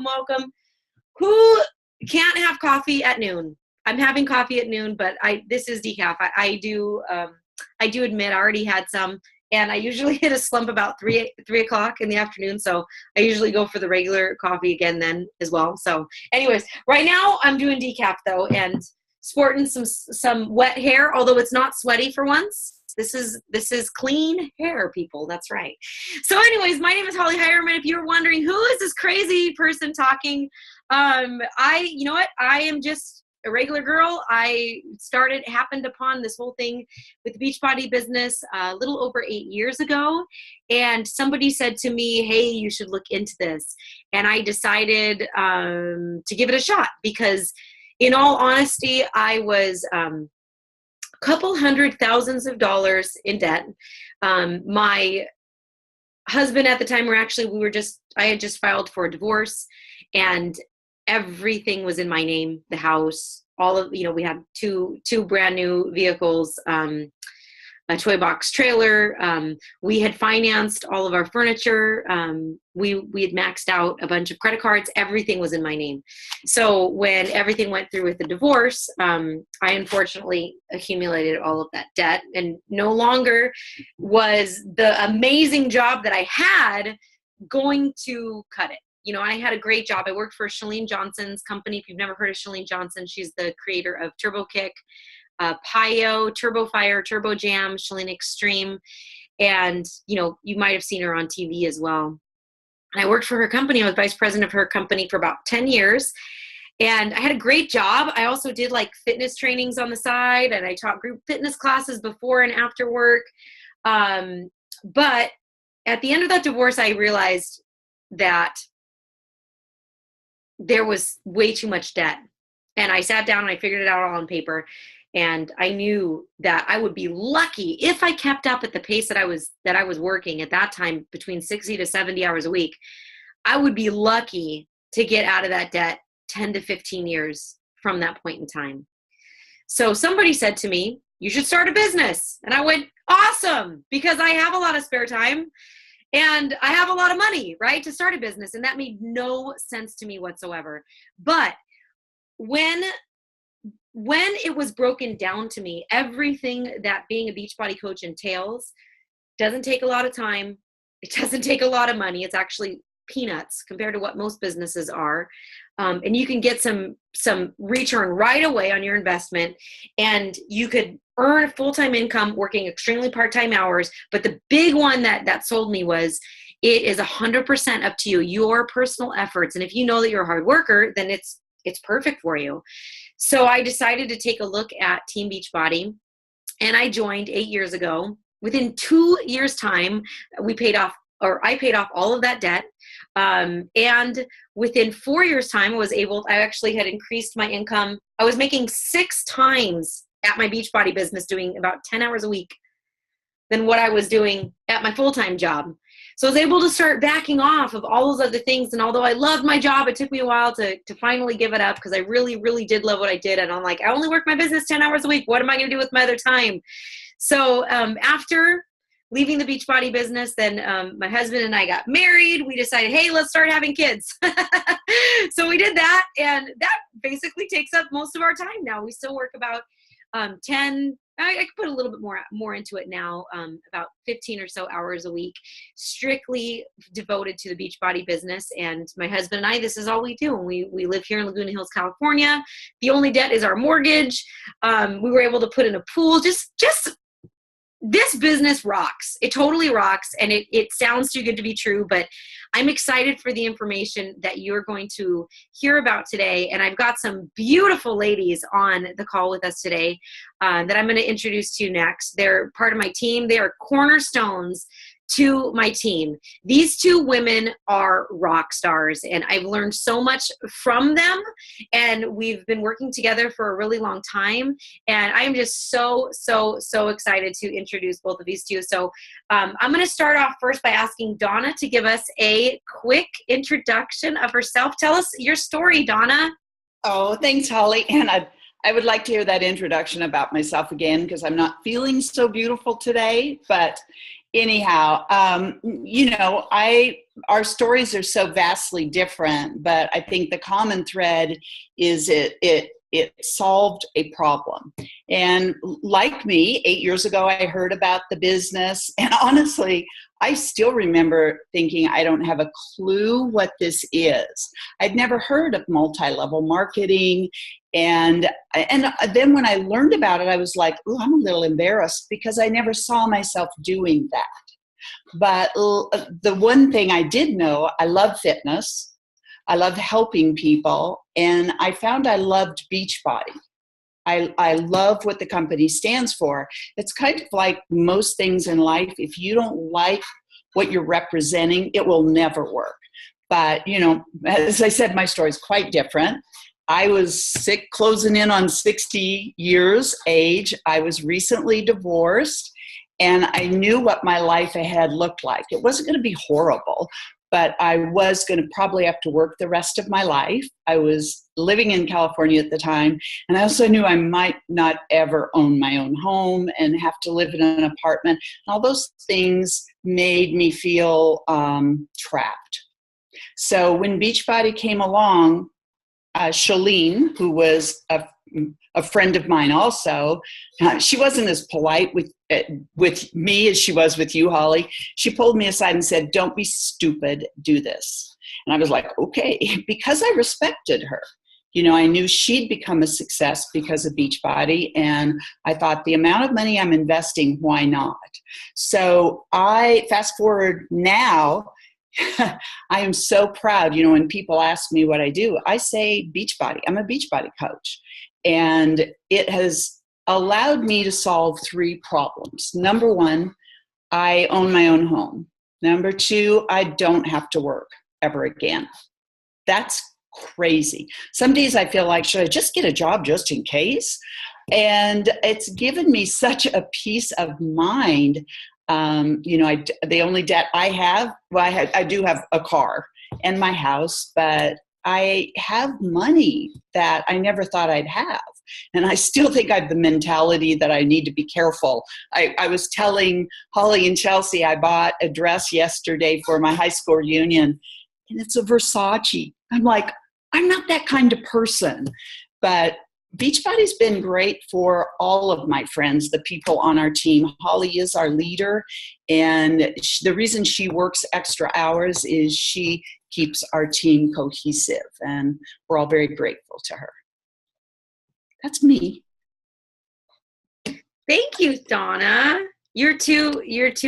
welcome. Who can't have coffee at noon? I'm having coffee at noon, but this is decaf. I do admit I already had some, and I usually hit a slump about 3 o'clock in the afternoon. So I usually go for the regular coffee again then as well. So anyways, right now I'm doing decaf though, and sporting some wet hair, although it's not sweaty for once. This is clean hair, people. That's right. So anyways, my name is Holly Hireman. If you were wondering who is this crazy person talking, you know what? I am just a regular girl. I happened upon this whole thing with the Beachbody business a little over 8 years ago. And somebody said to me, hey, you should look into this. And I decided to give it a shot because in all honesty, I was couple $100,000s of dollars in debt. My husband at the time I had just filed for a divorce, and everything was in my name, the house, we had two brand new vehicles, a toy box trailer. We had financed all of our furniture. We had maxed out a bunch of credit cards. Everything was in my name. So when everything went through with the divorce, I unfortunately accumulated all of that debt, and no longer was the amazing job that I had going to cut it. I had a great job. I worked for Chalene Johnson's company. If you've never heard of Chalene Johnson, she's the creator of Turbo Kick, Pio, Turbo Fire, Turbo Jam, Chalene Extreme. And, you might have seen her on TV as well. And I worked for her company. I was vice president of her company for about 10 years. And I had a great job. I also did fitness trainings on the side, and I taught group fitness classes before and after work. But at the end of that divorce, I realized that there was way too much debt. And I sat down and I figured it out all on paper. And I knew that I would be lucky if I kept up at the pace that I was working at that time, between 60 to 70 hours a week. I would be lucky to get out of that debt 10 to 15 years from that point in time. So somebody said to me, you should start a business. And I went, awesome, because I have a lot of spare time and I have a lot of money, right, to start a business. And that made no sense to me whatsoever. But when it was broken down to me, everything that being a Beachbody coach entails doesn't take a lot of time. It doesn't take a lot of money. It's actually peanuts compared to what most businesses are. And you can get some return right away on your investment, and you could earn a full-time income working extremely part-time hours. But the big one that sold me was it is 100% up to you, your personal efforts. And if you know that you're a hard worker, then it's perfect for you. So I decided to take a look at Team Beachbody, and I joined 8 years ago. Within 2 years' time, I paid off all of that debt. And within 4 years' time, I actually had increased my income. I was making 6 times at my Beachbody business, doing about 10 hours a week than what I was doing at my full-time job. So I was able to start backing off of all those other things. And although I loved my job, it took me a while to finally give it up, because I really, really did love what I did. And I'm like, I only work my business 10 hours a week. What am I going to do with my other time? So after leaving the Beachbody business, then my husband and I got married. We decided, hey, let's start having kids. So we did that. And that basically takes up most of our time now. We still work about 10, I could put a little bit more into it now, about 15 or so hours a week, strictly devoted to the Beachbody business. And my husband and I, this is all we do. And we live here in Laguna Hills, California. The only debt is our mortgage. We were able to put in a pool. Just this business rocks. It totally rocks. And it sounds too good to be true, but I'm excited for the information that you're going to hear about today. And I've got some beautiful ladies on the call with us today that I'm going to introduce to you next. They're part of my team. They are cornerstones to my team. These two women are rock stars, and I've learned so much from them, and we've been working together for a really long time, and I'm just so excited to introduce both of these two. So I'm going to start off first by asking Donna to give us a quick introduction of herself. Tell us your story, Donna. Oh, thanks, Holly. And I would like to hear that introduction about myself again, because I'm not feeling so beautiful today, but anyhow, our stories are so vastly different, but I think the common thread is it solved a problem. And like me, 8 years ago, I heard about the business. And honestly, I still remember thinking, I don't have a clue what this is. I'd never heard of multi-level marketing. And then when I learned about it, I was like, oh, I'm a little embarrassed because I never saw myself doing that. But the one thing I did know, I love fitness. I love helping people. And I found I loved Beachbody. I love what the company stands for. It's kind of like most things in life. If you don't like what you're representing, it will never work. But, as I said, my story is quite different. I was sick, closing in on 60 years age. I was recently divorced, and I knew what my life ahead looked like. It wasn't going to be horrible, but I was going to probably have to work the rest of my life. I was living in California at the time, and I also knew I might not ever own my own home and have to live in an apartment. And all those things made me feel trapped. So when Beachbody came along, Shalene, who was a friend of mine also, she wasn't as polite with me as she was with you, Holly. She pulled me aside and said, don't be stupid, do this. And I was like, okay, because I respected her. I knew she'd become a success because of Beachbody, and I thought the amount of money I'm investing, why not? So I fast forward now, I am so proud. When people ask me what I do, I say Beachbody. I'm a Beachbody coach. And it has allowed me to solve 3 problems. Number 1, I own my own home. Number 2, I don't have to work ever again. That's crazy. Some days I feel like, should I just get a job just in case? And it's given me such a peace of mind. The only debt I have, I do have a car and my house, but I have money that I never thought I'd have. And I still think I have the mentality that I need to be careful. I was telling Holly and Chelsea, I bought a dress yesterday for my high school reunion, and it's a Versace. I'm like, I'm not that kind of person. But Beachbody's been great for all of my friends, the people on our team. Holly is our leader, and the reason she works extra hours is she keeps our team cohesive, and we're all very grateful to her. That's me. Thank you, Donna. You're too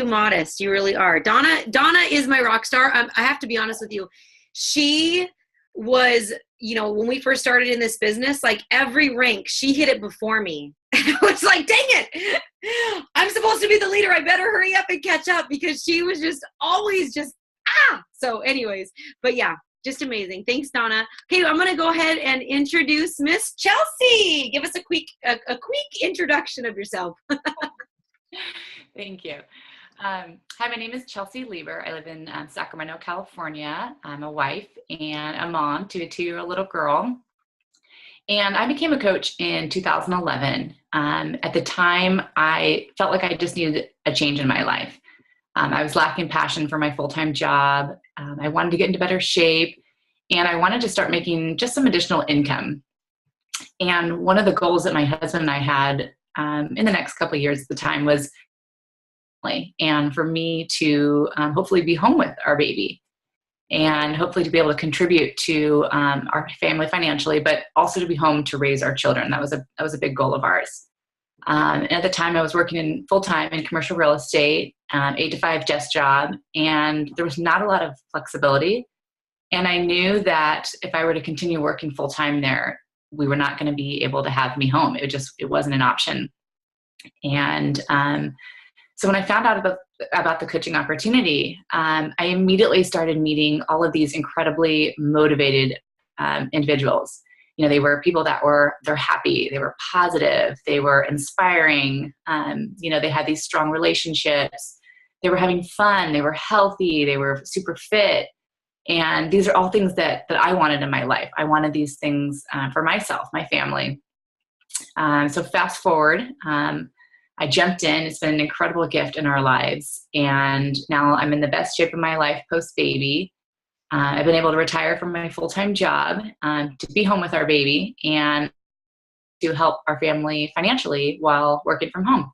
modest. You really are. Donna is my rock star. I have to be honest with you. She was, when we first started in this business, like every rank, she hit it before me. And I was like, dang it, I'm supposed to be the leader. I better hurry up and catch up, because she was just always So anyways, but yeah, just amazing. Thanks, Donna. Okay, I'm going to go ahead and introduce Miss Chelsea. Give us a quick introduction of yourself. Thank you. Hi, my name is Chelsea Lieber. I live in Sacramento, California. I'm a wife and a mom to a 2-year-old little girl. And I became a coach in 2011. At the time, I felt like I just needed a change in my life. I was lacking passion for my full-time job. I wanted to get into better shape, and I wanted to start making just some additional income. And one of the goals that my husband and I had in the next couple of years at the time was, and for me to hopefully be home with our baby, and hopefully to be able to contribute to our family financially, but also to be home to raise our children. That was a big goal of ours. And at the time, I was working full-time in commercial real estate, 8 to 5 desk job, and there was not a lot of flexibility. And I knew that if I were to continue working full-time there, we were not going to be able to have me home. It wasn't an option. And so when I found out about the coaching opportunity, I immediately started meeting all of these incredibly motivated individuals. They were people they're happy, they were positive, they were inspiring. They had these strong relationships, they were having fun, they were healthy, they were super fit. And these are all things that I wanted in my life. I wanted these things for myself, my family. So fast forward, I jumped in. It's been an incredible gift in our lives. And now I'm in the best shape of my life post-baby. I've been able to retire from my full-time job, to be home with our baby and to help our family financially while working from home.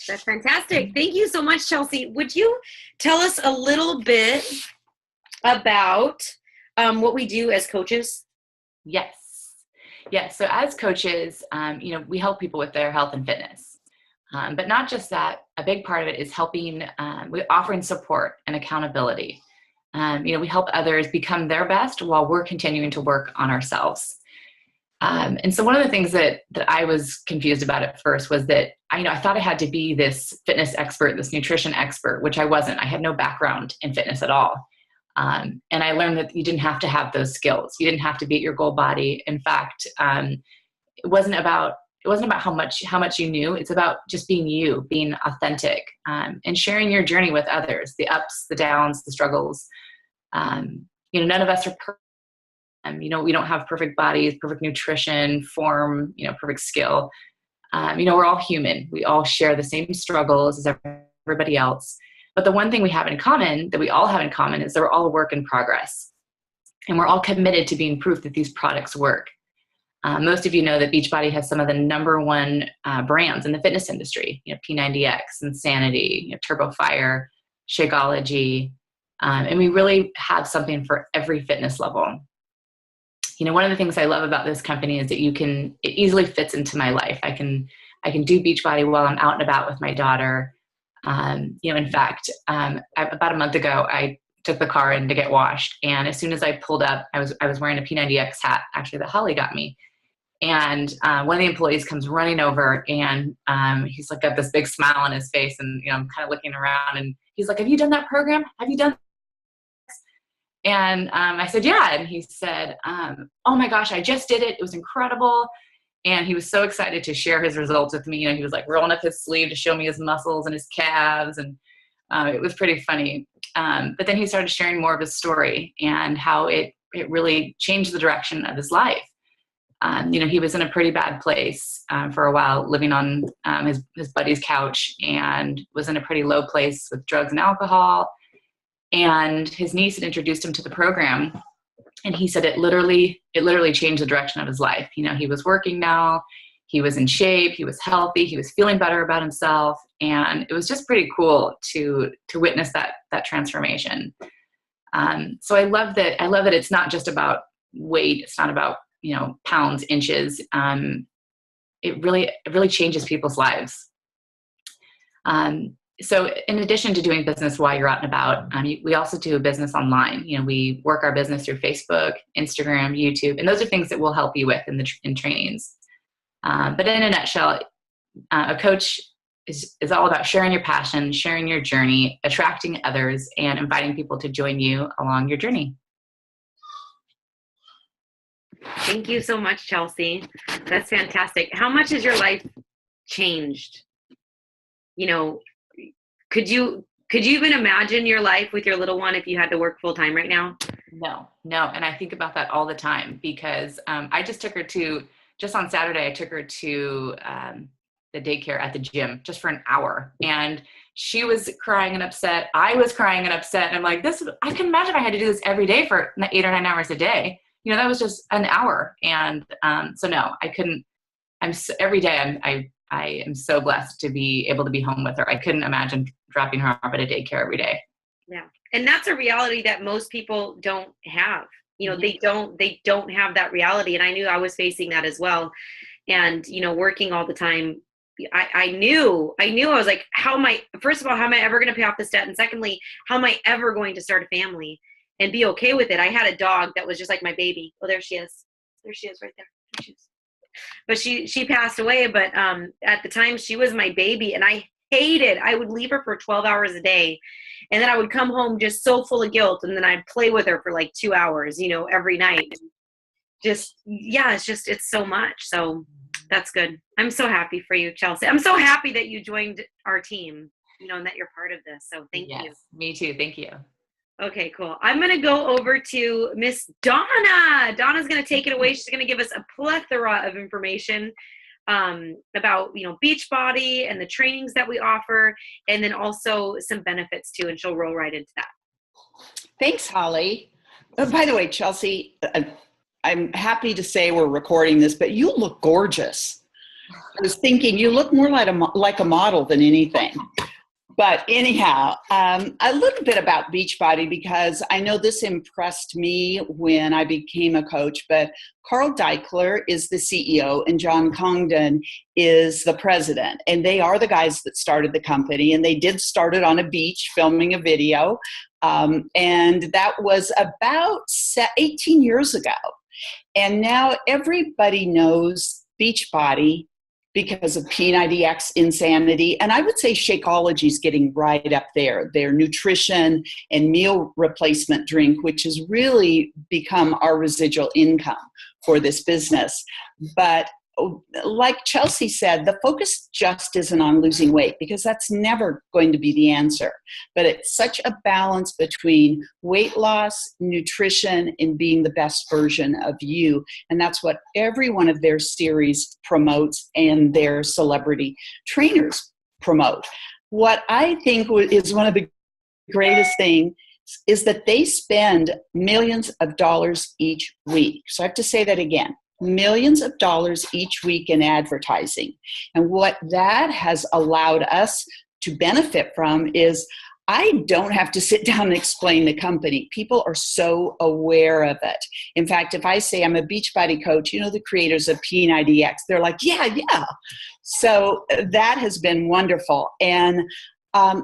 That's fantastic. Thank you so much, Chelsea. Would you tell us a little bit about what we do as coaches? Yes. So as coaches, we help people with their health and fitness. But not just that, a big part of it is helping, we're offering support and accountability. We help others become their best while we're continuing to work on ourselves. And so one of the things that I was confused about at first was that I thought I had to be this fitness expert, this nutrition expert, which I wasn't. I had no background in fitness at all. And I learned that you didn't have to have those skills. You didn't have to be at your goal body. In fact, it wasn't about how much you knew. It's about just being you, being authentic, and sharing your journey with others, the ups, the downs, the struggles. None of us are perfect. We don't have perfect bodies, perfect nutrition, form, perfect skill. We're all human. We all share the same struggles as everybody else. But the one thing we all have in common is that we're all a work in progress. And we're all committed to being proof that these products work. Most of you know that Beachbody has some of the number one brands in the fitness industry, P90X, Insanity, Turbo Fire, Shakeology. And we really have something for every fitness level. One of the things I love about this company is that it easily fits into my life. I can do Beachbody while I'm out and about with my daughter. In fact, about a month ago, I took the car in to get washed. And as soon as I pulled up, I was wearing a P90X hat, actually, that Holly got me. And one of the employees comes running over and he's like got this big smile on his face. And, I'm kind of looking around and he's like, "Have you done that program? Have you done?" And I said, "Yeah." And he said, "Oh my gosh, I just did it. It was incredible." And he was so excited to share his results with me. He was like rolling up his sleeve to show me his muscles and his calves. And it was pretty funny. But then he started sharing more of his story and how it really changed the direction of his life. He was in a pretty bad place for a while, living on his buddy's couch, and was in a pretty low place with drugs and alcohol. And his niece had introduced him to the program. And he said it literally changed the direction of his life. He was working now. He was in shape. He was healthy. He was feeling better about himself. And it was just pretty cool to witness that transformation. So I love that it's not just about weight. It's not about, pounds, inches. It really changes people's lives. So in addition to doing business while you're out and about, we also do business online. We work our business through Facebook, Instagram, YouTube, and those are things that we'll help you with in trainings. But in a nutshell, a coach is all about sharing your passion, sharing your journey, attracting others, and inviting people to join you along your journey. Thank you so much, Chelsea. That's fantastic. How much has your life changed? Could you even imagine your life with your little one if you had to work full time right now? No. And I think about that all the time because I just on Saturday, I took her to the daycare at the gym just for an hour. And she was crying and upset. I was crying and upset. And I'm like, I can imagine I had to do this every day for 8 or 9 hours a day. That was just an hour. And so no, I couldn't. Every day I am so blessed to be able to be home with her. I couldn't imagine dropping her off at a daycare every day. Yeah. And that's a reality that most people don't have. They don't have that reality. And I knew I was facing that as well. And, working all the time, I knew I was like, first of all, how am I ever going to pay off this debt? And secondly, how am I ever going to start a family and be okay with it? I had a dog that was just like my baby. Oh, there she is. There she is right there. There she is. But she passed away. But at the time, she was my baby, and I would leave her for 12 hours a day, and then I would come home just so full of guilt, and then I'd play with her for like 2 hours, every night. It's so much. So that's good. I'm so happy for you, Chelsea. I'm so happy that you joined our team, and that you're part of this. So thank you. Me too. Thank you. Okay, cool. I'm going to go over to Miss Donna. Donna's going to take it away. She's going to give us a plethora of information about, Beachbody and the trainings that we offer, and then also some benefits too. And she'll roll right into that. Thanks, Holly. Oh, by the way, Chelsea, I'm happy to say we're recording this, but you look gorgeous. I was thinking you look more like a model than anything. But anyhow, a little bit about Beachbody, because I know this impressed me when I became a coach, but Carl Deichler is the CEO and John Congdon is the president. And they are the guys that started the company. And they did start it on a beach filming a video. And that was about 18 years ago. And now everybody knows Beachbody because of P90X insanity. And I would say Shakeology is getting right up there. Their nutrition and meal replacement drink, which has really become our residual income for this business. But like Chelsea said, the focus just isn't on losing weight, because that's never going to be the answer. But it's such a balance between weight loss, nutrition, and being the best version of you. And that's what every one of their series promotes and their celebrity trainers promote. What I think is one of the greatest things is that they spend millions of dollars each week. So I have to say that again. Millions of dollars each week in advertising. And what that has allowed us to benefit from is I don't have to sit down and explain the company. People are so aware of it. In fact, if I say I'm a Beachbody coach, the creators of P90X, they're like, yeah. So that has been wonderful. And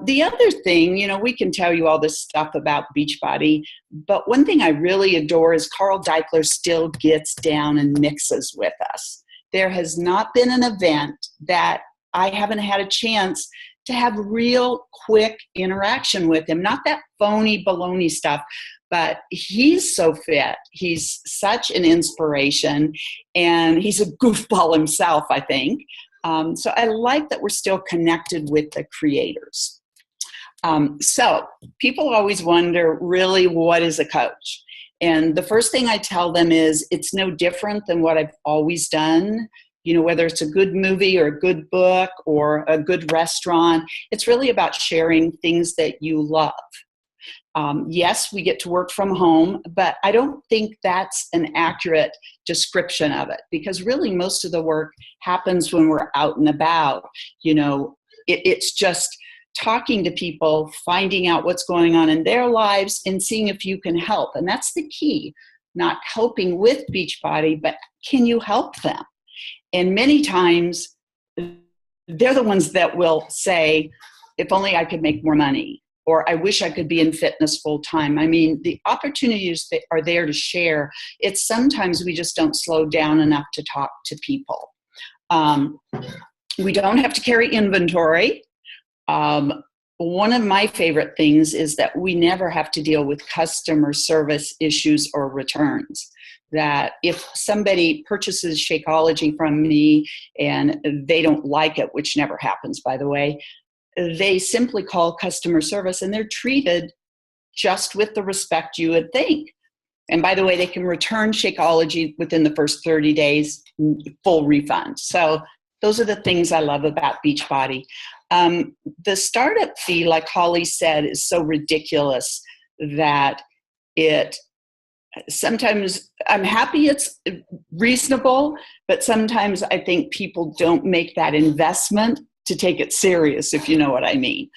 the other thing, we can tell you all this stuff about Beachbody, but one thing I really adore is Carl Deichler still gets down and mixes with us. There has not been an event that I haven't had a chance to have real quick interaction with him. Not that phony baloney stuff, but he's so fit. He's such an inspiration, and he's a goofball himself, I think. So I like that we're still connected with the creators. So people always wonder, really, what is a coach? And the first thing I tell them is it's no different than what I've always done. Whether it's a good movie or a good book or a good restaurant, it's really about sharing things that you love. Yes, we get to work from home, but I don't think that's an accurate description of it, because really most of the work happens when we're out and about. It's just talking to people, finding out what's going on in their lives, and seeing if you can help. And that's the key, not helping with Beachbody, but can you help them? And many times they're the ones that will say, if only I could make more money, or I wish I could be in fitness full time. I mean, the opportunities that are there to share. It's sometimes we just don't slow down enough to talk to people. We don't have to carry inventory. One of my favorite things is that we never have to deal with customer service issues or returns. That if somebody purchases Shakeology from me and they don't like it, which never happens, by the way, they simply call customer service and they're treated just with the respect you would think. And by the way, they can return Shakeology within the first 30 days, full refund. So those are the things I love about Beachbody. The startup fee, like Holly said, is so ridiculous that sometimes I'm happy it's reasonable, but sometimes I think people don't make that investment to take it serious, if you know what I mean.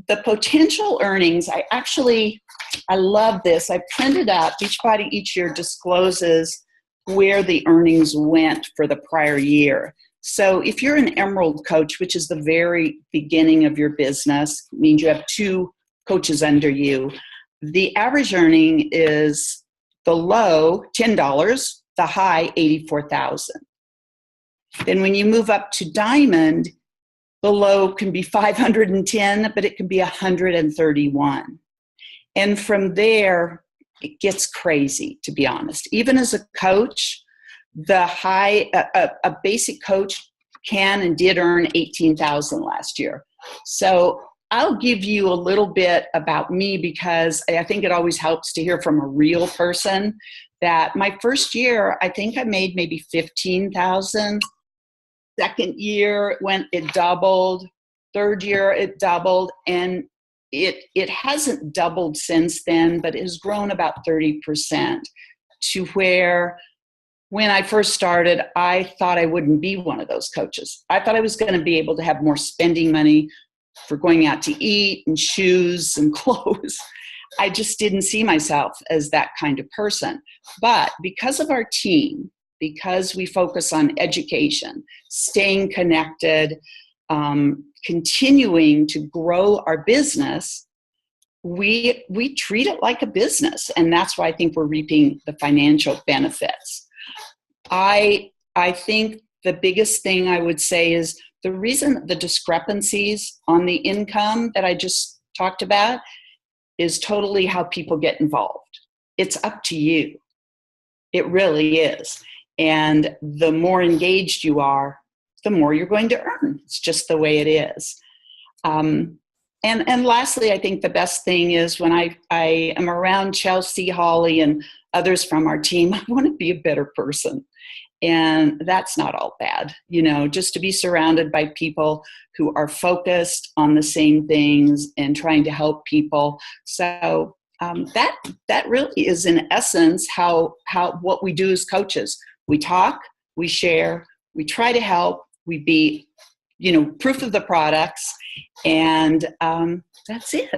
The potential earnings, I love this. I printed up, Beachbody each year discloses where the earnings went for the prior year. So if you're an Emerald coach, which is the very beginning of your business, means you have 2 coaches under you, the average earning is the low, $10, the high, $84,000. Then when you move up to Diamond, the low can be 510, but it can be 131. And from there, it gets crazy, to be honest. Even as a coach, the high, a basic coach can and did earn $18,000 last year. So I'll give you a little bit about me, because I think it always helps to hear from a real person. That my first year, I think I made maybe $15,000. Second year it doubled. Third year it doubled, and it hasn't doubled since then, but it has grown about 30% to where when I first started, I thought I wouldn't be one of those coaches. I thought I was going to be able to have more spending money for going out to eat and shoes and clothes. I just didn't see myself as that kind of person. But because of our team, because we focus on education, staying connected, continuing to grow our business, we treat it like a business. And that's why I think we're reaping the financial benefits. I think the biggest thing I would say is the reason the discrepancies on the income that I just talked about is totally how people get involved. It's up to you. It really is. And the more engaged you are, the more you're going to earn. It's just the way it is. And lastly, I think the best thing is when I am around Chelsea, Holly, and others from our team, I want to be a better person. And that's not all bad, just to be surrounded by people who are focused on the same things and trying to help people. So that really is in essence how what we do as coaches. We talk, we share, we try to help, we be, proof of the products, and that's it.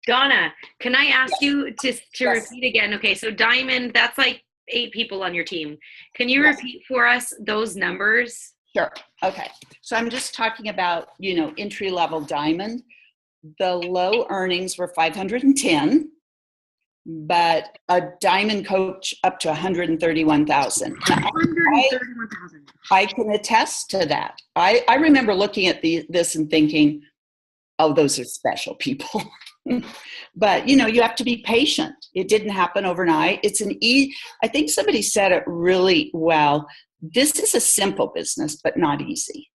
Donna, can I ask you to Yes. repeat again? Okay, so Diamond, that's like 8 people on your team. Can you Yes. repeat for us those numbers? Sure. Okay. So I'm just talking about, entry-level Diamond. The low earnings were 510, but a Diamond coach up to 131,000. Now, 131,000. I can attest to that. I remember looking at this and thinking, oh, those are special people. But, you have to be patient. It didn't happen overnight. I think somebody said it really well. This is a simple business, but not easy.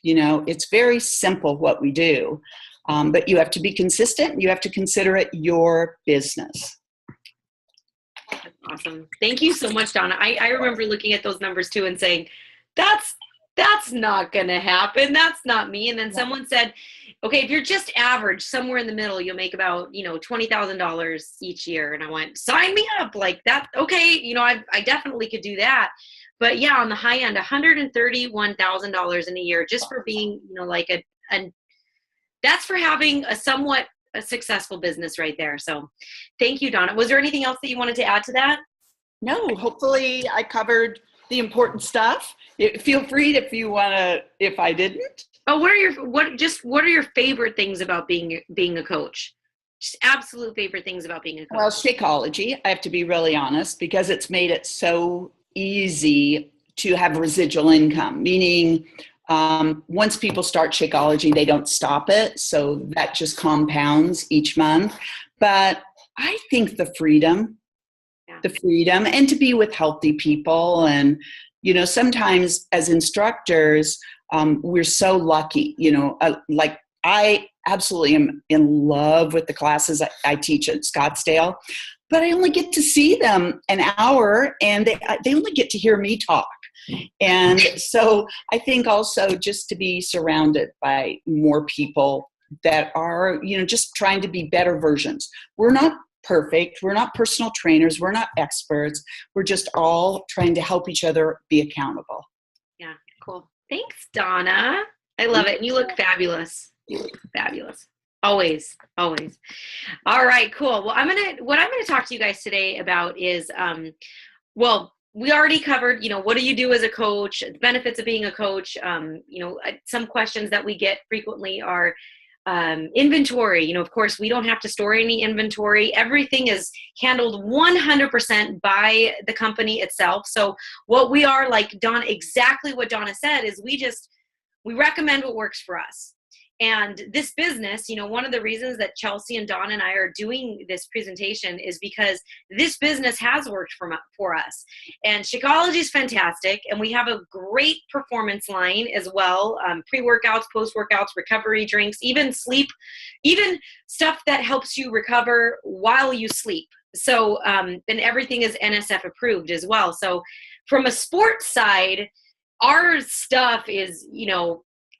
It's very simple what we do, but you have to be consistent. You have to consider it your business. That's awesome. Thank you so much, Donna. I remember looking at those numbers too and saying, that's not going to happen. That's not me. And then someone said, okay, if you're just average, somewhere in the middle, you'll make about, $20,000 each year. And I went, sign me up like that. Okay. I definitely could do that. But yeah, on the high end, $131,000 in a year, just for being, that's for having a somewhat a successful business right there. So thank you, Donna. Was there anything else that you wanted to add to that? No, hopefully I covered the important stuff. Feel free if I didn't. Oh, what are your favorite things about being a coach? Just absolute favorite things about being a coach. Well, Shakeology, I have to be really honest, because it's made it so easy to have residual income, meaning once people start Shakeology, they don't stop it. So that just compounds each month. But I think the freedom and to be with healthy people. And, sometimes as instructors, we're so lucky, like I absolutely am in love with the classes I teach at Scottsdale, but I only get to see them an hour and they only get to hear me talk. And so I think also just to be surrounded by more people that are, just trying to be better versions. We're not perfect. We're not personal trainers. We're not experts. We're just all trying to help each other be accountable. Yeah, cool. Thanks, Donna. I love it. And you look fabulous. You look fabulous. Always, always. All right, cool. Well, what I'm gonna talk to you guys today about is, we already covered, what do you do as a coach, the benefits of being a coach. Some questions that we get frequently are inventory. Of course, we don't have to store any inventory. Everything is handled 100% by the company itself. So what we are, like exactly what Donna said, is we recommend what works for us. And this business, one of the reasons that Chelsea and Dawn and I are doing this presentation is because this business has worked for us. And Shakeology is fantastic. And we have a great performance line as well. Pre-workouts, post-workouts, recovery drinks, even sleep, even stuff that helps you recover while you sleep. So, and everything is NSF approved as well. So from a sports side, our stuff is,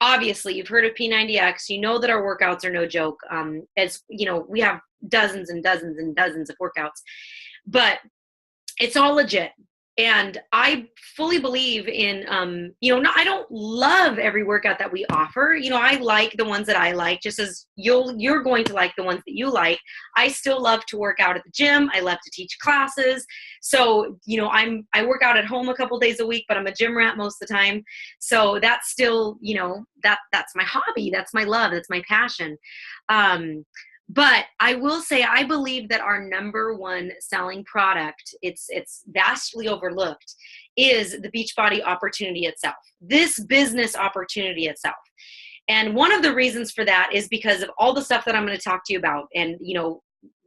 obviously you've heard of P90X, you know that our workouts are no joke. As you know, we have dozens and dozens and dozens of workouts, but it's all legit. And I fully believe in, I don't love every workout that we offer. I like the ones that I like, just as you're going to like the ones that you like. I still love to work out at the gym. I love to teach classes. So, I work out at home a couple days a week, but I'm a gym rat most of the time. So that's still, that's my hobby. That's my love. That's my passion. But I will say, I believe that our number one selling product, it's vastly overlooked, is the Beachbody opportunity itself, this business opportunity itself. And one of the reasons for that is because of all the stuff that I'm going to talk to you about. And,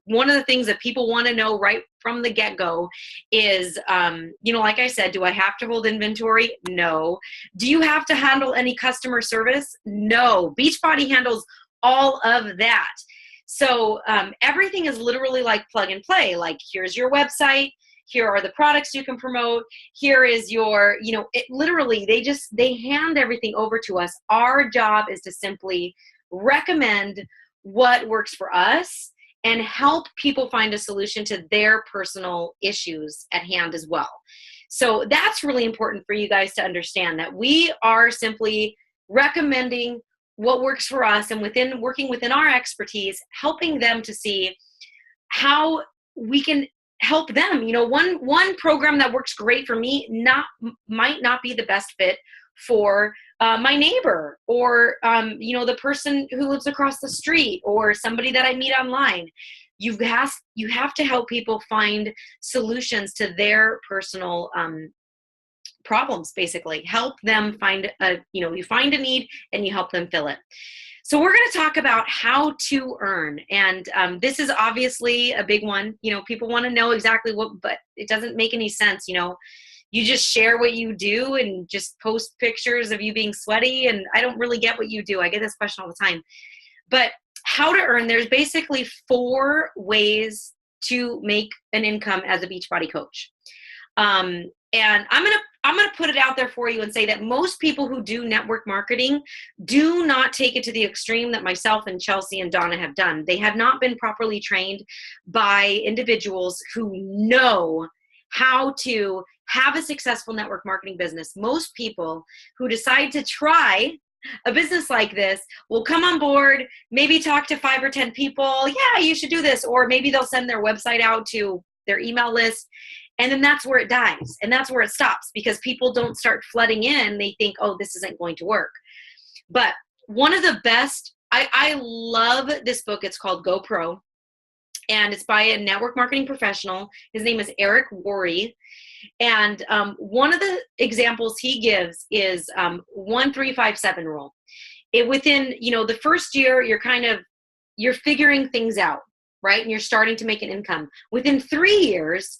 one of the things that people want to know right from the get-go is, like I said, do I have to hold inventory? No. Do you have to handle any customer service? No. Beachbody handles all of that. So everything is literally like plug and play. Like, here's your website. Here are the products you can promote. Here is your, literally they hand everything over to us. Our job is to simply recommend what works for us and help people find a solution to their personal issues at hand as well. So that's really important for you guys to understand, that we are simply recommending what works for us, and working within our expertise, helping them to see how we can help them. One program that works great for me might not be the best fit for my neighbor, or the person who lives across the street, or somebody that I meet online. You have to help people find solutions to their personal problems, basically. Help them find you find a need and you help them fill it. So we're going to talk about how to earn. And this is obviously a big one. People want to know exactly what, but it doesn't make any sense. You just share what you do and just post pictures of you being sweaty. And I don't really get what you do. I get this question all the time. But how to earn, there's basically 4 ways to make an income as a Beachbody coach. And I'm going to put it out there for you and say that most people who do network marketing do not take it to the extreme that myself and Chelsea and Donna have done. They have not been properly trained by individuals who know how to have a successful network marketing business. Most people who decide to try a business like this will come on board, maybe talk to 5 or 10 people. Yeah, you should do this. Or maybe they'll send their website out to their email list. And then that's where it dies. And that's where it stops, because people don't start flooding in. They think, oh, this isn't going to work. But one of the best, I love this book. It's called Go Pro. And it's by a network marketing professional. His name is Eric Worre. And one of the examples he gives is 1-3-5-7 rule. Within, the first year, you're figuring things out, right? And you're starting to make an income. Within 3 years,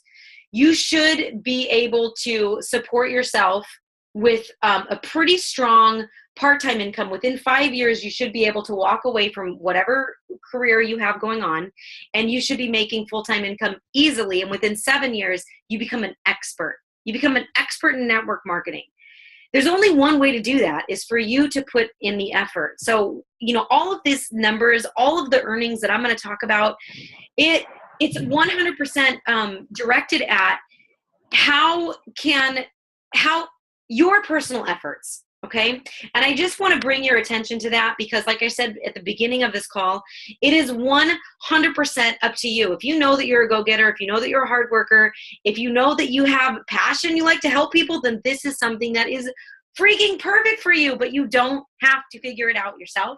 you should be able to support yourself with a pretty strong part-time income. Within 5 years, you should be able to walk away from whatever career you have going on, and you should be making full-time income easily. And within 7 years, you become an expert. You become an expert in network marketing. There's only one way to do that, is for you to put in the effort. So, all of these numbers, all of the earnings that I'm going to talk about, it's 100% directed at how your personal efforts. Okay. And I just want to bring your attention to that, because like I said at the beginning of this call, it is 100% up to you. If you know that you're a go-getter, if you know that you're a hard worker, if you know that you have passion, you like to help people, then this is something that is freaking perfect for you. But you don't have to figure it out yourself.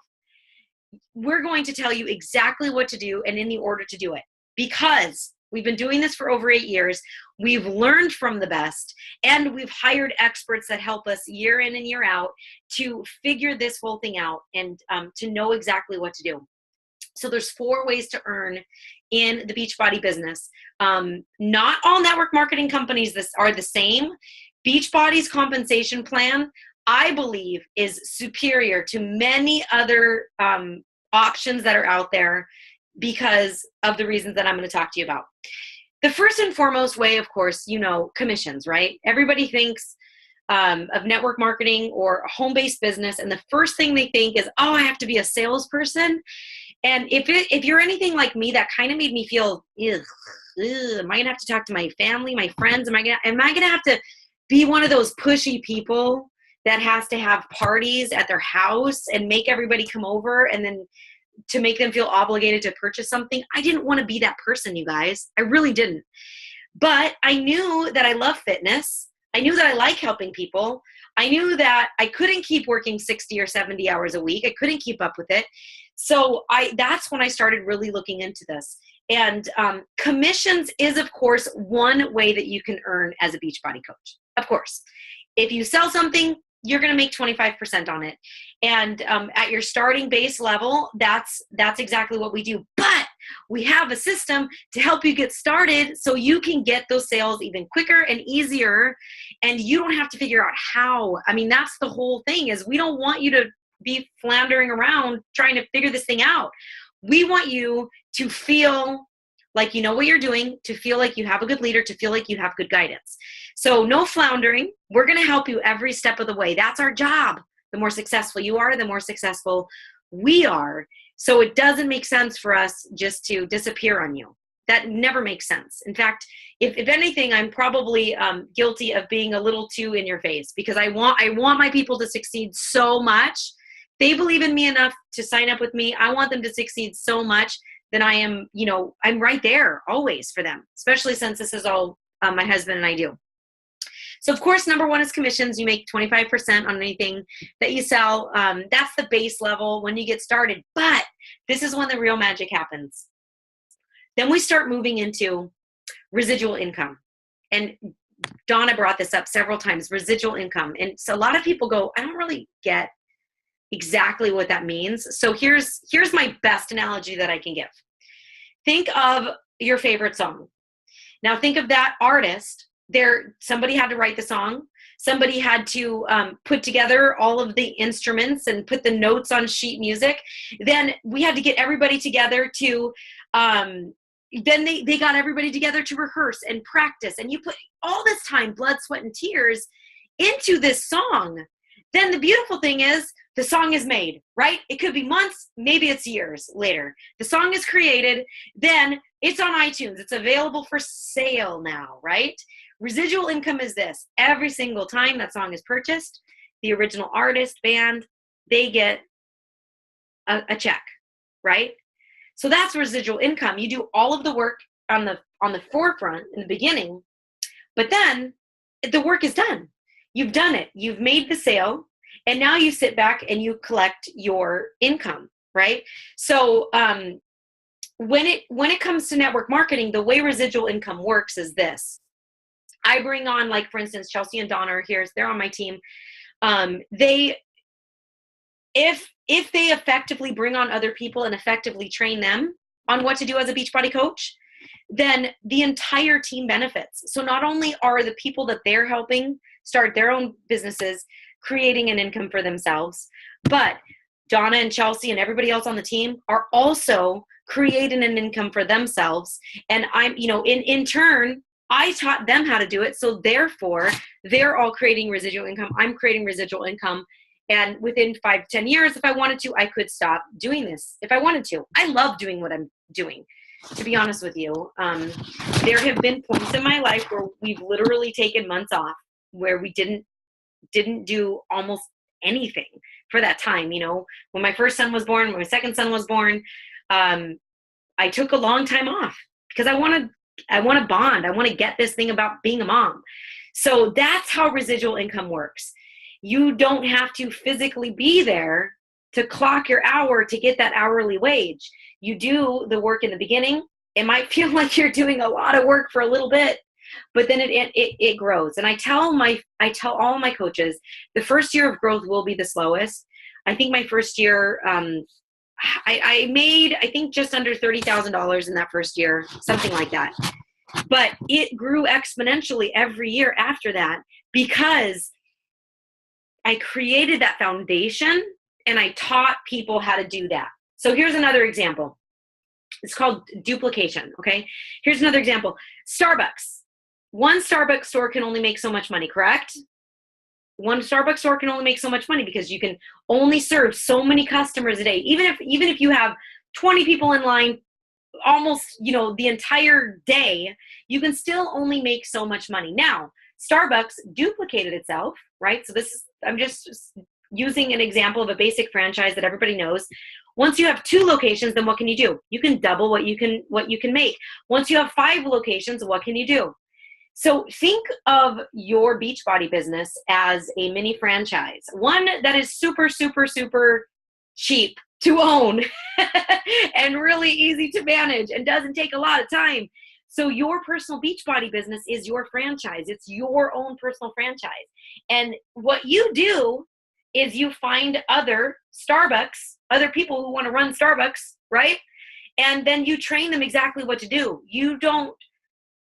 We're going to tell you exactly what to do and in the order to do it, because we've been doing this for over 8 years. We've learned from the best, and we've hired experts that help us year in and year out to figure this whole thing out and to know exactly what to do. So there's 4 ways to earn in the Beachbody business. Not all network marketing companies are the same. Beachbody's compensation plan, I believe, is superior to many other options that are out there, because of the reasons that I'm going to talk to you about. The first and foremost way, of course, commissions, right? Everybody thinks, of network marketing or a home-based business, and the first thing they think is, oh, I have to be a salesperson. And if you're anything like me, that kind of made me feel, ugh, am I gonna have to talk to my family, my friends? Am I gonna have to be one of those pushy people that has to have parties at their house and make everybody come over and then to make them feel obligated to purchase something? I didn't want to be that person, you guys. I really didn't. But I knew that I love fitness. I knew that I like helping people. I knew that I couldn't keep working 60 or 70 hours a week. I couldn't keep up with it. So that's when I started really looking into this. And commissions is, of course, one way that you can earn as a Beachbody coach. Of course, if you sell something, you're going to make 25% on it. And at your starting base level, that's exactly what we do. But we have a system to help you get started so you can get those sales even quicker and easier. And you don't have to figure out how. I mean, that's the whole thing, is we don't want you to be floundering around trying to figure this thing out. We want you to feel like you know what you're doing, to feel like you have a good leader, to feel like you have good guidance. So no floundering. We're going to help you every step of the way. That's our job. The more successful you are, the more successful we are. So it doesn't make sense for us just to disappear on you. That never makes sense. In fact, if anything, I'm probably guilty of being a little too in your face, because I want my people to succeed so much. They believe in me enough to sign up with me. I want them to succeed so much that I am, I'm right there always for them, especially since this is all my husband and I do. So of course, number one is commissions. You make 25% on anything that you sell. That's the base level when you get started. But this is when the real magic happens. Then we start moving into residual income. And Donna brought this up several times, residual income. And so a lot of people go, I don't really get exactly what that means. So here's my best analogy that I can give. Think of your favorite song. Now think of that artist. Somebody had to write the song. Somebody had to put together all of the instruments and put the notes on sheet music. Then we had to get everybody together to, then they got everybody together to rehearse and practice. And you put all this time, blood, sweat, and tears into this song. Then the beautiful thing is the song is made, right? It could be months, maybe it's years later. The song is created, then it's on iTunes. It's available for sale now, right? Residual income is this. Every single time that song is purchased, the original artist, band, they get a check, right? So that's residual income. You do all of the work on the forefront in the beginning, but then the work is done. You've done it. You've made the sale, and now you sit back and you collect your income, right? So when it comes to network marketing, the way residual income works is this. I bring on, like, for instance, Chelsea and Donna are here. They're on my team. If they effectively bring on other people and effectively train them on what to do as a Beachbody coach, then the entire team benefits. So not only are the people that they're helping start their own businesses creating an income for themselves, but Donna and Chelsea and everybody else on the team are also creating an income for themselves. And I'm, in turn, I taught them how to do it. So therefore, they're all creating residual income. I'm creating residual income. And within 5 to 10 years, if I wanted to, I could stop doing this if I wanted to. I love doing what I'm doing, to be honest with you. There have been points in my life where we've literally taken months off, where we didn't do almost anything for that time. When my first son was born, when my second son was born, I took a long time off because I want to bond. I want to get this thing about being a mom. So that's how residual income works. You don't have to physically be there to clock your hour to get that hourly wage. You do the work in the beginning. It might feel like you're doing a lot of work for a little bit, but then it grows. And I tell all my coaches, the first year of growth will be the slowest. I think my first year, I made, I think, just under $30,000 in that first year, something like that. But it grew exponentially every year after that because I created that foundation and I taught people how to do that. So here's another example. It's called duplication, okay? Here's another example. Starbucks. One Starbucks store can only make so much money, correct? one Starbucks store can only make so much money because you can only serve so many customers a day. Even if you have 20 people in line almost, the entire day, you can still only make so much money. Now, Starbucks duplicated itself, right? So I'm just using an example of a basic franchise that everybody knows. Once you have 2 locations, then what can you do? You can double what you can make. Once you have 5 locations, what can you do? So think of your Beachbody business as a mini franchise, one that is super, super, super cheap to own and really easy to manage and doesn't take a lot of time. So your personal Beachbody business is your franchise. It's your own personal franchise. And what you do is you find other people who want to run Starbucks, right? And then you train them exactly what to do. You don't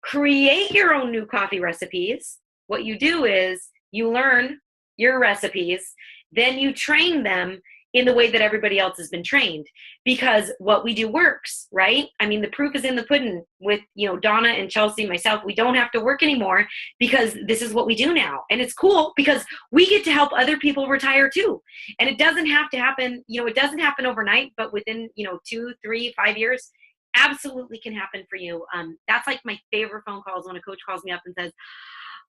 create your own new coffee recipes. What you do is you learn your recipes, then you train them in the way that everybody else has been trained, because what we do works, right? I mean, the proof is in the pudding with, Donna and Chelsea, myself. We don't have to work anymore because this is what we do now. And it's cool because we get to help other people retire too. And it doesn't have to happen, it doesn't happen overnight, but within, 2, 3, 5 years, absolutely can happen for you. That's like my favorite phone calls when a coach calls me up and says,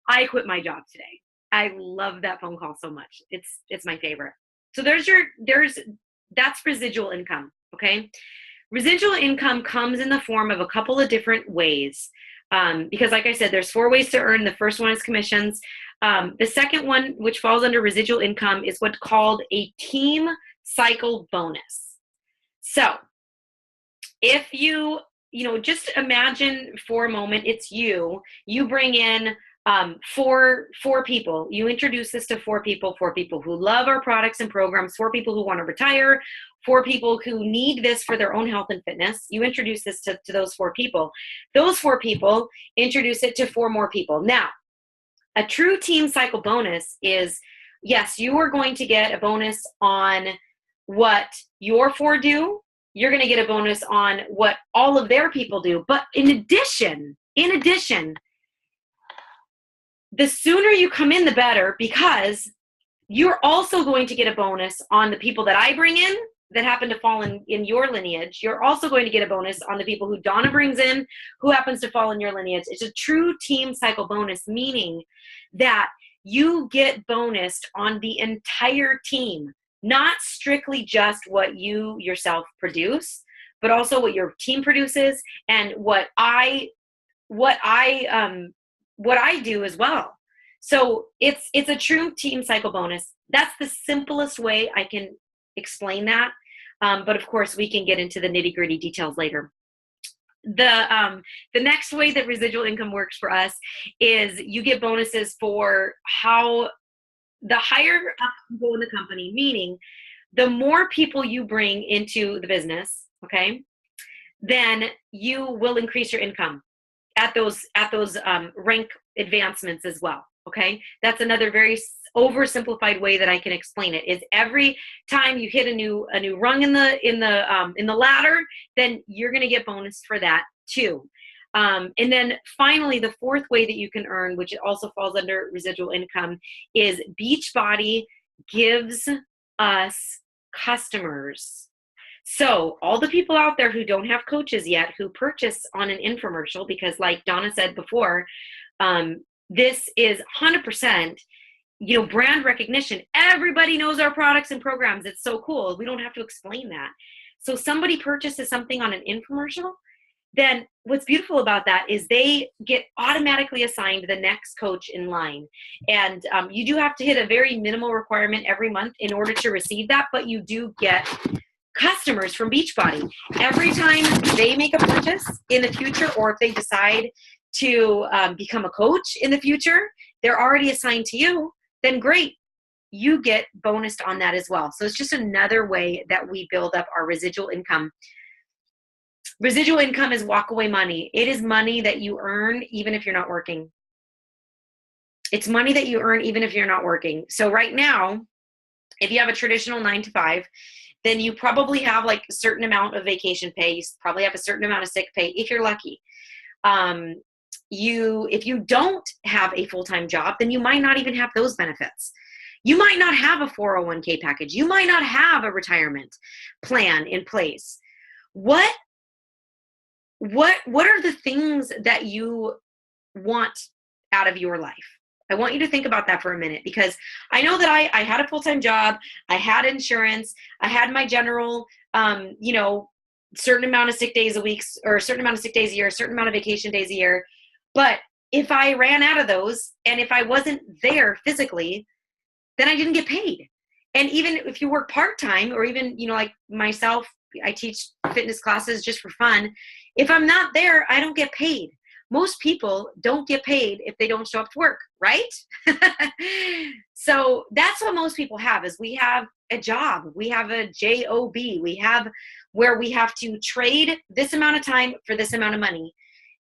I quit my job today. I love that phone call so much. It's my favorite. So that's residual income. Okay. Residual income comes in the form of a couple of different ways. Because like I said, there's 4 ways to earn. The first one is commissions. The second one, which falls under residual income, is what's called a team cycle bonus. So if you just imagine for a moment, it's you bring in 4 people. You introduce this to 4 people who love our products and programs, 4 people who want to retire, 4 people who need this for their own health and fitness. You introduce this to those 4 people. Those 4 people introduce it to 4 more people. Now, a true team cycle bonus is, yes, you are going to get a bonus on what your 4 do. You're going to get a bonus on what all of their people do. But in addition, the sooner you come in, the better, because you're also going to get a bonus on the people that I bring in that happen to fall in your lineage. You're also going to get a bonus on the people who Donna brings in who happens to fall in your lineage. It's a true team cycle bonus, meaning that you get bonused on the entire team, not strictly just what you yourself produce, but also what your team produces and what I do as well. So it's a true team cycle bonus. That's the simplest way I can explain that. But of course we can get into the nitty gritty details later. The next way that residual income works for us is you get bonuses for how the higher up you go in the company, meaning the more people you bring into the business, okay, then you will increase your income at those rank advancements as well. Okay, that's another very oversimplified way that I can explain it. Is every time you hit a new rung in the ladder, then you're going to get bonus for that too. And then finally, the 4th way that you can earn, which also falls under residual income, is Beachbody gives us customers. So all the people out there who don't have coaches yet, who purchase on an infomercial, because like Donna said before, this is 100%, brand recognition. Everybody knows our products and programs. It's so cool. We don't have to explain that. So somebody purchases something on an infomercial, then what's beautiful about that is they get automatically assigned the next coach in line. And you do have to hit a very minimal requirement every month in order to receive that, but you do get customers from Beachbody. Every time they make a purchase in the future, or if they decide to become a coach in the future, they're already assigned to you, then great. You get bonused on that as well. So it's just another way that we build up our residual income. Residual income is walkaway money. It is money that you earn even if you're not working. It's money that you earn even if you're not working. So right now, if you have a traditional 9-to-5, then you probably have like a certain amount of vacation pay. You probably have a certain amount of sick pay if you're lucky. If you don't have a full-time job, then you might not even have those benefits. You might not have a 401k package. You might not have a retirement plan in place. What are the things that you want out of your life? I want you to think about that for a minute, because I know that I had a full-time job. I had insurance. I had my general, certain amount of sick days a week, or a certain amount of sick days a year, a certain amount of vacation days a year. But if I ran out of those, and if I wasn't there physically, then I didn't get paid. And even if you work part-time, or even, like myself, I teach fitness classes just for fun. If I'm not there, I don't get paid. Most people don't get paid if they don't show up to work, right? So that's what most people have, is we have a job. We have a job. We have where we have to trade this amount of time for this amount of money,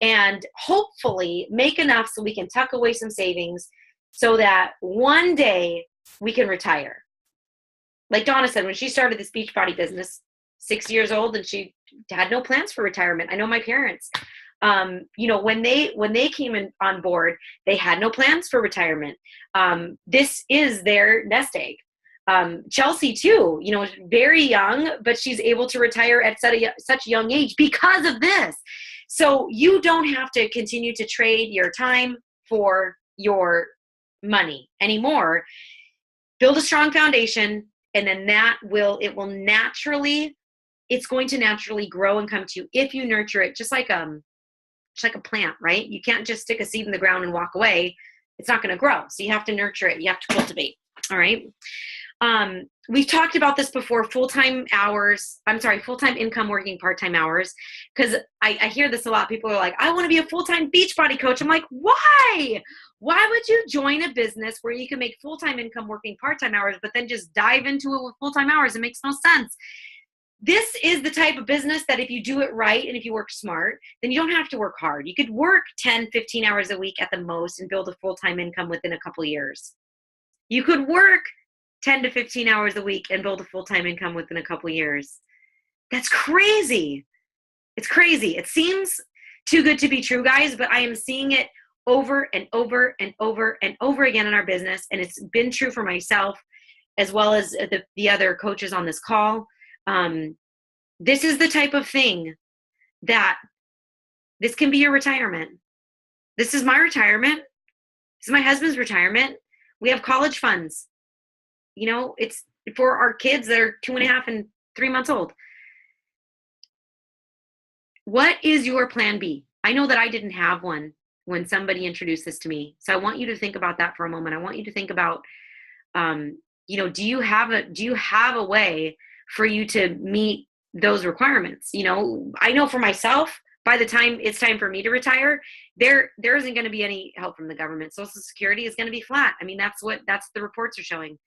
and hopefully make enough so we can tuck away some savings so that one day we can retire. Like Donna said, when she started this Beachbody business, 6 years old, and she had no plans for retirement. I know my parents, when they came on board, they had no plans for retirement. This is their nest egg. Chelsea too, very young, but she's able to retire at such a young age because of this. So you don't have to continue to trade your time for your money anymore. Build a strong foundation, and then it's going to naturally grow and come to you if you nurture it, just like a plant, right? You can't just stick a seed in the ground and walk away. It's not going to grow. So you have to nurture it. You have to cultivate. All right. We've talked about this before, full-time income working part-time hours. Cause I hear this a lot. People are like, I want to be a full-time Beachbody coach. I'm like, why? Why would you join a business where you can make full-time income working part-time hours, but then just dive into it with full-time hours? It makes no sense. This is the type of business that if you do it right and if you work smart, then you don't have to work hard. You could work 10, 15 hours a week at the most and build a full-time income within a couple years. You could work 10 to 15 hours a week and build a full-time income within a couple years. That's crazy. It's crazy. It seems too good to be true, guys, but I am seeing it over and over and over and over again in our business. And it's been true for myself as well as the other coaches on this call. This is the type of thing that this can be your retirement. This is my retirement. This is my husband's retirement. We have college funds. It's for our kids that are 2.5 and 3 months old. What is your plan B? I know that I didn't have one when somebody introduced this to me. So I want you to think about that for a moment. I want you to think about, do you have a way for you to meet those requirements? I know for myself, by the time it's time for me to retire, there isn't going to be any help from the government. Social Security is going to be flat. I mean, that's the reports are showing.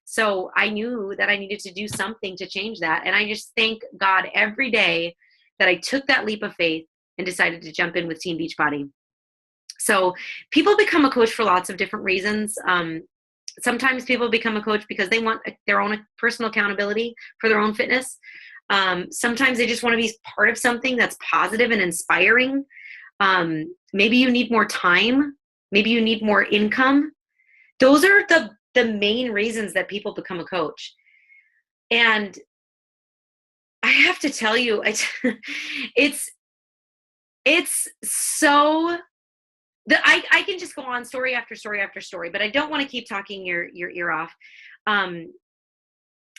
So I knew that I needed to do something to change that. And I just thank God every day that I took that leap of faith and decided to jump in with Team Beachbody. So people become a coach for lots of different reasons. Sometimes people become a coach because they want their own personal accountability for their own fitness. Sometimes they just want to be part of something that's positive and inspiring. Maybe you need more time. Maybe you need more income. Those are the main reasons that people become a coach. And I have to tell you, it's so that I can just go on story after story after story, but I don't want to keep talking your ear off.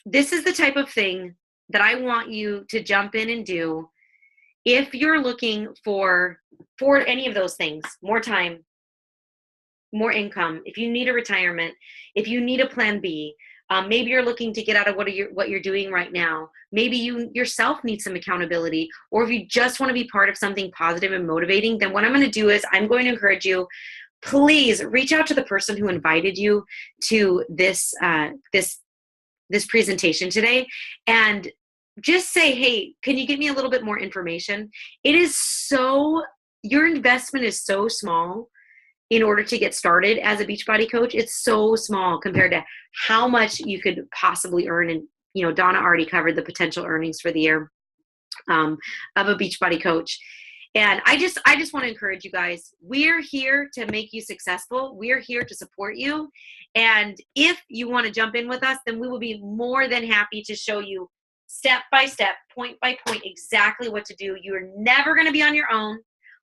This is the type of thing that I want you to jump in and do if you're looking for any of those things: more time, more income, if you need a retirement, if you need a plan B, maybe you're looking to get out of what you're doing right now. Maybe you yourself need some accountability, or if you just want to be part of something positive and motivating, then what I'm going to do is I'm going to encourage you, please reach out to the person who invited you to this presentation today and just say, hey, can you give me a little bit more information? Your investment is so small. In order to get started as a Beachbody coach, it's so small compared to how much you could possibly earn. And, Donna already covered the potential earnings for the year of a Beachbody coach. And I just want to encourage you guys. We're here to make you successful. We're here to support you. And if you want to jump in with us, then we will be more than happy to show you step by step, point by point, exactly what to do. You're never going to be on your own.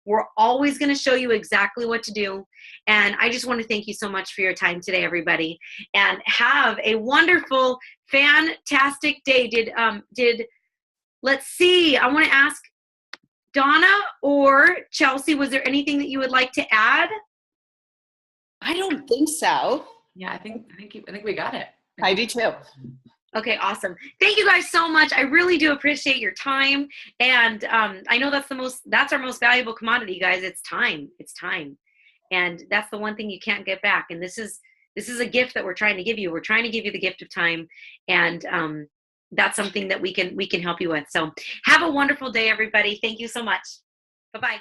We're always going to show you exactly what to do. And I just want to thank you so much for your time today, everybody. And have a wonderful, fantastic day. Let's see, I want to ask Donna or Chelsea, was there anything that you would like to add? I don't think so. Yeah, I think we got it. I do too. Okay, awesome. Thank you guys so much. I really do appreciate your time. And I know that's our most valuable commodity, guys. It's time. It's time. And that's the one thing you can't get back. And this is a gift that we're trying to give you. We're trying to give you the gift of time. And that's something that we can help you with. So have a wonderful day, everybody. Thank you so much. Bye-bye.